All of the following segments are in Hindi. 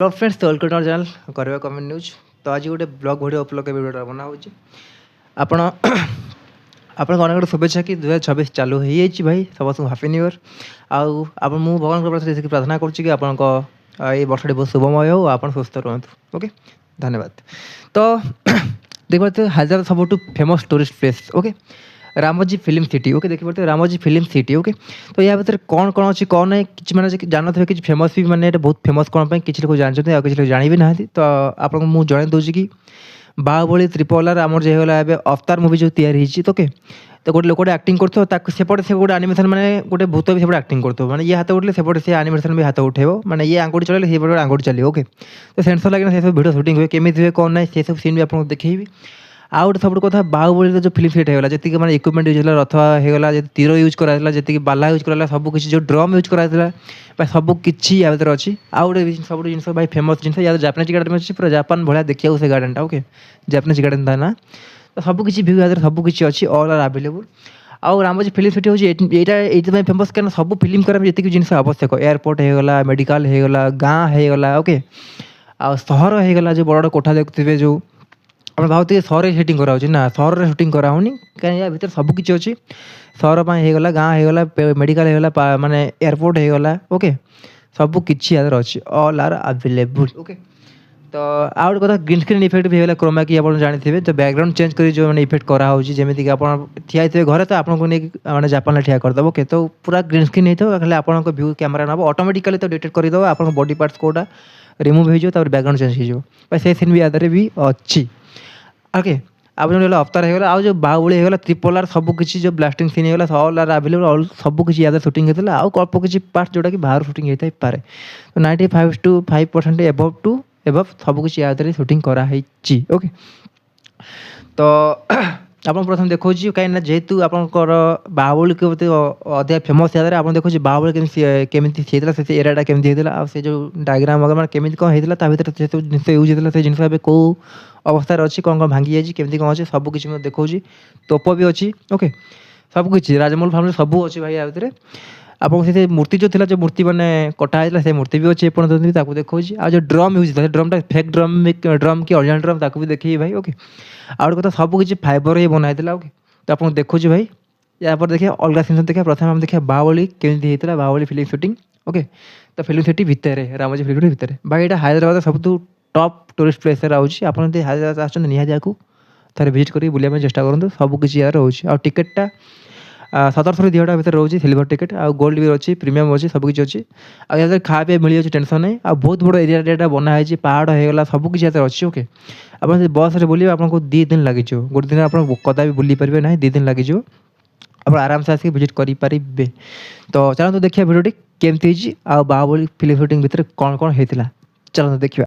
हेलो फ्रेंड्स, तो वेलकम टू आवर चैनल करवा कमेंट न्यूज। तो आज गोटे ब्लॉग भिडियो अपलोड के भिडियो बना हो आपण आपण अनेक शुभेच्छा कि 2026 चालू हो भाई। समस्त हापी न्यू ईयर। आप भगवान प्रार्थना करुँच कि वर्षटी बहुत शुभमय हो, आप सुस्थ रुहतु। ओके, धन्यवाद। तो देख पाते हैदराबाद सब famous tourist place. Okay, Ramoji film city. Okay, देखिए पाते रामोजी फिल्म सिटी। ओके, तो या भितर कौन कौन अच्छी कौन ना कि मैंने जान थे कि फेमस भी मैंने बहुत फेमस कौन किसी लोग जानते हैं, किसी लोग जानी भी ना। तो आपको मुझे जन दूसरी कि बाहुबली त्रिपोलार आमर जो होगा ए अवतार मुवी जो तैयारी होती। ओके, तो गोटे लोक एक्टिंग करते से गोटे आनिमेसन मैंने गोटे भूत भी सेपटे एक्टिंग करते मैंने ये हाथ उठे सेपटे से आनिमेसन भी हाथ उठेब मैंने ये आंगुठी चले से आंगुठी चलो। ओके, तो सेंसर लगे से सब वीडियो शूटिंग हुए केमी हुए कौन ना से सब सीन भी आपको देखी। आउ गोटे सब कथा बाहुबली जो फिल्म सेट होगा जी मैंने इक्विपमेंट यूज है, रथ होगा जी तीर यूज कराला, जी बाला यूज कराला, सब किसी जो ड्रम यूज कराला सब किसी या भर अच्छी। आउ गोटे सब जिन भाई फेमस जिन या जापानीज गार्डन अच्छी पूरा जापान भाया देखा से गार्डन। ओके, जापानीज गार्डन था ना। तो सब किसी भ्यू या सब किसी अच्छी ऑल आर अवेलेबल। आउ रामोजी फिल्म सिटी हूँ ये फेमस क्या सब फिल्म करार जी जिन आवश्यक एयरपोर्ट होगा, मेडिकल होगा, गाँ होगा। ओके, आ सहर होगा जो बड़ बड़ कोठा देखुए जो आप भावते सहर शूटिंग कराऊँ ना, सहर में शूटिंग कराऊनी कहीं या भर सबकि अच्छी सहर होगा, गाँ होगा, मेडिकल होगा, माने एयरपोर्ट होगा। ओके, सबकि याद अच्छी ऑल आर अवेलेबल। ओके, तो आउ गोटे कथा ग्रीन स्क्रीन इफेक्ट भी होगा क्रोमा की आप जानते तो बैकग्राउंड चेंज कर जो मैंने इफेक्ट कराऊँ जमीक आप ठिया थे घरे तो आपको नहीं मैंने जापान ठिया करदेव। ओके, तो पूरा ग्रीन स्क्रीन होता है आपको व्यू कैमेरा नब ऑटोमेटिकली तो डिटेक्ट करदेव आप बॉडी पार्ट्स कोटा रिमूव हो बैकग्राउंड चेंज हो से सीन भी याद भी अच्छी। ओके, आप जो अवतार होगा आज जो बाहुबली होगा त्रिपोलार सबकि जो ब्लास्टिंग सीन होगा ऑल आर अवेलेबल सबकि याद शूटिंग होता है। अल्प किसी पार्ट जोटा कि बाहर शूटिंग होता है पारे। तो 95% एबव सबकि याद शूटिंग कराई। ओके, तो आप प्रथम देखो कहीं जेहेतु आपंकर बाहुबली के अधिक फेमस याद आप देखो बाहुबली केमी से एरियाटा केमी होता से जो डायग्राम वगैरह केमी कौन होता भर से सब जिन यूज होता से जिन कौ अवस्था अच्छी कौन कौन भांगी जाए केमी कौन अच्छे सबकि देखो। तोप भी अच्छी। ओके, सबकि राजमहल फार्म सब अच्छी भाई या भर आपको से मूर्ति जो थी जो मूर्ति मैंने कटा होता से मूर्ति भी अच्छी एपर्तन देखो। आ जो ड्रम यूज होता है ड्रमटा फेक ड्रम कि ओरिजिनल ड्रम ताकू भी देखिए भाई। ओके, आउ कथा सबकि फाइबर ही बनाई। ओके, तो आप देखो भाई या पर देखिए अलग सीन देखिए प्रथम हम देखिए बाहुबली केमी होता बाहुबली फिल्म शूटिंग। ओके, तो फिल्म सिटी भितर रामोजी फिल्म सिटी भितर भाई यहाँ हैदराबाद सब टॉप टूरिस्ट प्लेस रोचे। आप हैदराबाद आसते निहाती थे विजिट कर बुलाया चेष्टा करूँ सबकि यार रोचे। आ टिकेटा 1700 200 भर रोचे सिल्वर टिकेट आ गोल्ड भी अच्छी प्रीमियम अच्छी सबकि अच्छी। आ खा पी मिल जाए टेंशन नहीं। आ बहुत बड़ एरिया बनाई पहाड़ होगा सबकि अच्छी। ओके, आप बस में बुले आपको 2 दिन लगे गोटे दिन आप कदा भी बुली पारे ना 2 दिन लगे आप आराम से आसिक विजिट करेंगे। तो चलते देखिए भिडियोटी केमती आ बाहुबली फिल्म शूटिंग भितर कौन कौन होता चलते देखिए।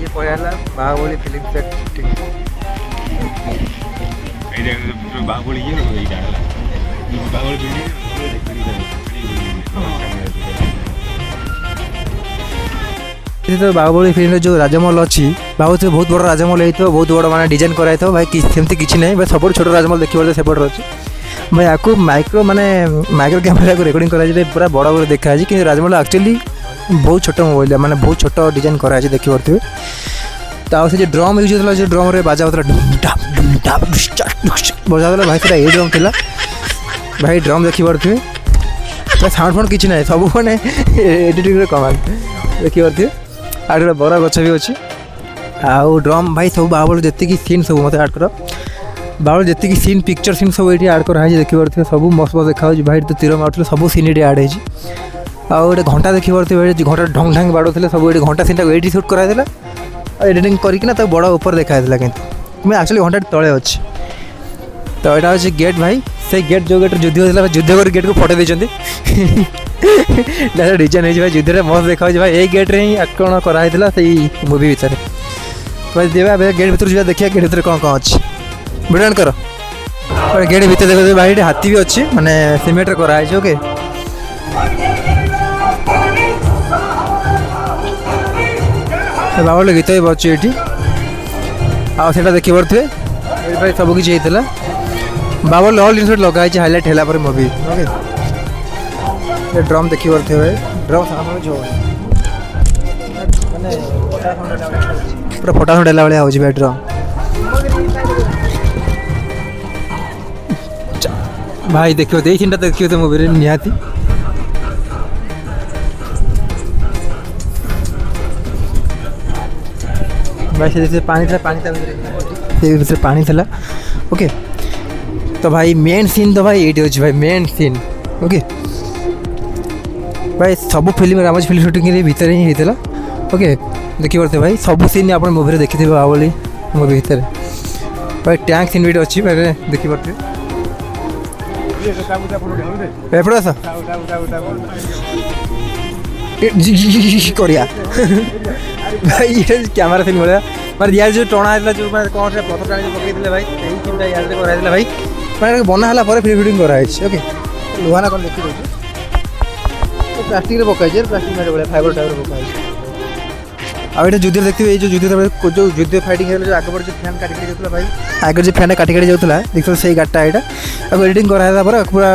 ये पहला Baahubali film set shooting Baahubali तो बाहुबली फिल्म जो राजमहल अच्छी बहुत बहुत बड़ राजमहल हो बहुत बड़ माने डिजाइन कराई भाई सेमती किसी ना भाई सब छोट राजमहल देखिए सेपटे अच्छी भाई आपको माइक्रो माने माइक्रो कैमेरा को रेकर्डिंग कराई पूरा बड़ बड़ देखा कि राजमहल एक्चुअली बहुत छोट मोबाइल माने बहुत छोट डिजाइन कराई देखी पारे। तो से ड्रम यूज होता है ड्रम रे बाजा होता बजा होता भाई से ये ड्रम था भाई ड्रम देखी पारे साउंड फाउंड किसी ना सब मैंने एडिटिंग कमाल देखी पारे। आड़ बड़ा गच भी अच्छी आउ ड्रम भाई सब बाहुबली जी सीन सब मत आड कर बाहुबली जी सीन पिक्चर सीन सब ये आड कराई देखी पारे सब मस्त मस्त देखा भाई तो तीर मार सब सीन ये आड हो गोटे घंटा देखी पारे घंटा ढंग ढंग बाड़े सब ये घंटा सीन टाइम ये सुट कराइला एडिटिंग करना बड़ ऊपर देखाई कि एक्चुअली घंटा तले अच्छी। तो यहाँ हूँ गेट भाई से गेट जो गेट युद्ध होता है युद्ध कर गेट को फटे देते डिजाइन है भाई युद्ध मस्त देखा भाई यही गेट्रे ही आक्रमण कराइला से मुवी भितर भाई देवा गेट भर जा देखिए गेट भर कौन कौन अच्छी भिडियो कर गेट भर देख भाई हाथी भी अच्छी माने सीमेंट कराई ओके बाबा गीत भी बच्चे ये आटा देखी पारे भाई सब किसी होता बाबा ऑल जिन लगाई हाईलाइट है मुवी ओके ड्रम देखी पारे भाई ड्रम माने पूरा फटा फटेला भाई हो भाई ड्रम भाई देखियो दे तीन देखियो तो मुवी निहाती भाई से पानी था पानी था ओके तो भाई मेन सीन तो भाई ये भाई मेन सीन ओके भाई सब फिल्म रामोज फिल्म शूटिंग भितर ही होता ओके देखी पारे भाई सब सीन आप मुवी देखी बाहुबली मुवी भितर भाई टैंक सीन भी अच्छी भाई देखी पारे एपटे आस करिया भाई ये कैमेरा सीन भाया मतलब यार जो टणा है जो कौन से पथ टाणी पकड़े भाई यही चिंता यार कराई भाई मैंने बनाला फिल्म शूटिंग कराई ओके लुहाना कौन देखी दे प्लास्टिक पकाई प्लास्टिक भाई फाइबर टाइप पकाई आगे युद्ध देखिए जो युद्ध जो युद्ध फाइटिंग जो आगे जो फैन काटिक जाता भाई आगे जो फैन काटिक जाता देखिए से गाड़टा यहाँ एडिटिंग कराला पूरा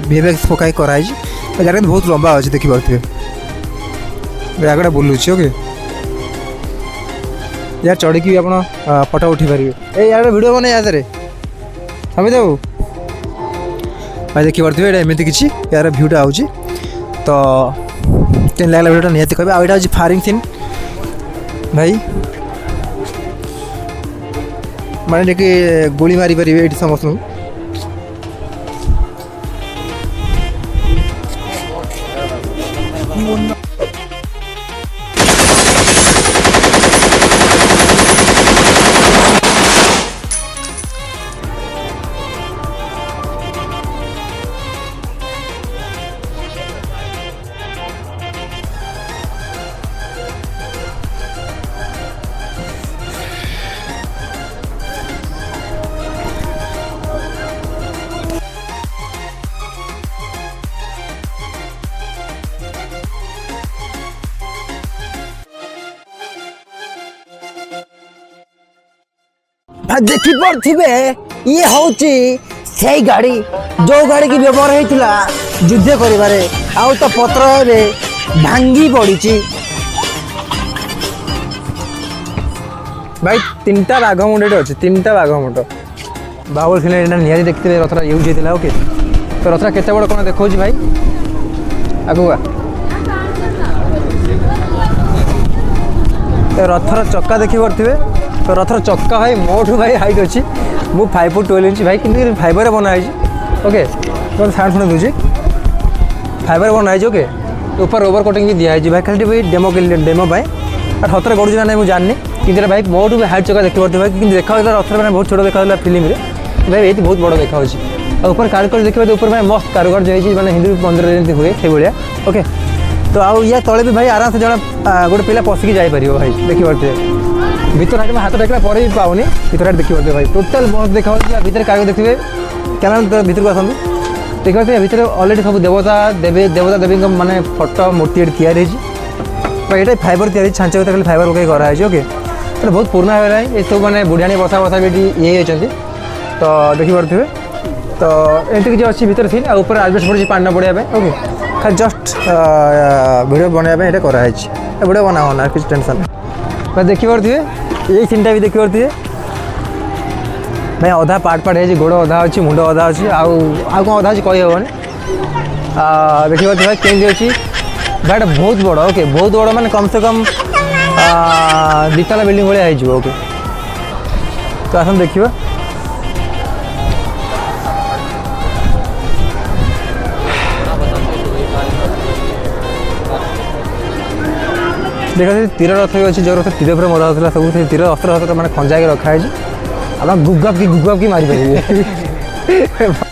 वीएफएक्स पकाई कराई गाड़ी बहुत लंबा अच्छे देखी पारे आगटा बुलूची ओके यार चढ़ी भी आप फटो उठी पारे ए यार वीडियो बने याद समित बाबू भाई देखी पारे एमती किसी यार भ्यूटा आउची तो केन लगला वीडियो निहाती कहबे आ एटा अछि फायरिंग सीन भाई माने कि गोली मारी पारे ये समस्त देखी पारे ये हूँ से गाड़ी जो गाड़ी की व्यवहार होता युद्ध करें आउ तो पत्र भांगी पड़ी भाई तीन टा बाघ मुंडे अच्छे तीन टा बाघ मुंड बाहुबली फिल्म निहाती देखते रथरा यूज होता ओके तो रथरा केते बड़ कौन देखा भाई आगुआ तो रथर चक्का देखी पारे तो रथर चक्का भाई मोठू भाई हाइट अच्छी मु 5 फुट 12 इंच भाई कि फाइबर बनाई ओके तो साउंड शुणी दूसरी फाइबर बनाई ओके ऊपर ओवर कोटिंग भी दिखाई भाई खाली भाई डेमो भाई और हतरे गड़ुच ना मुझे जाननी कि भाई मोठू भी हाइट चक्का देखी पारे भाई देखा रथर मैंने बहुत छोट देखा फिल्म में भाई ये बहुत बड़ देखा और ऊपर कारुकार्य देखिए ऊपर भाई मस्त कारुकार्य जो मैंने हिंदू मंदिर जमी हुए से भाया ओके तो आउ या तले भी भाई आराम से जरा गोटे पिला पशिकी जापर भाई देखी पारे भीतर हाथ हाथ टेकला पर भी पाऊनी भीतर देखी पारे भाई टोटाल मस्त देखा भीतर कागज देखिए कैमरा भीतर को आसतु देखी पारे भीतर अलरेडी सब देवता देवी माने फोटो मूर्ति तैयारी भाई ये फाइबर तैयारी छांच खाली फाइबर पकड़ कराई ओके तो बहुत पुराना है ये सब मैंने बुढ़ियाणी बसा बसा भी ये होती तो देखी पारे तो एमती किसी अच्छी भीतर सीन ऊपर आजबेस्ट पड़ी पानी पड़ाई ओके खाली जस्ट वीडियो बनवाई ये कराई वीडियो बनाना किसी टेंशन भाई देखी पारे यही सीनटा भी देखी पारे भाई अधा पार्ट है गोड़ अधा अच्छी मुंड अधा अच्छी आउ कौन अधा अच्छी कही हेनी देखी पारे भाई केमती अच्छी भाई बहुत बड़ ओके बहुत बड़ माने कम से कम 2 तला बिल्डिंग भाई हो ओके तो आसन देखिए देखा तीर रथ भी अच्छी जो रथ तीर पर मरा होता सब तीर अस्त्र शस्त्र मैंने खंजा के रखाई आप गुगाप की मारी पारे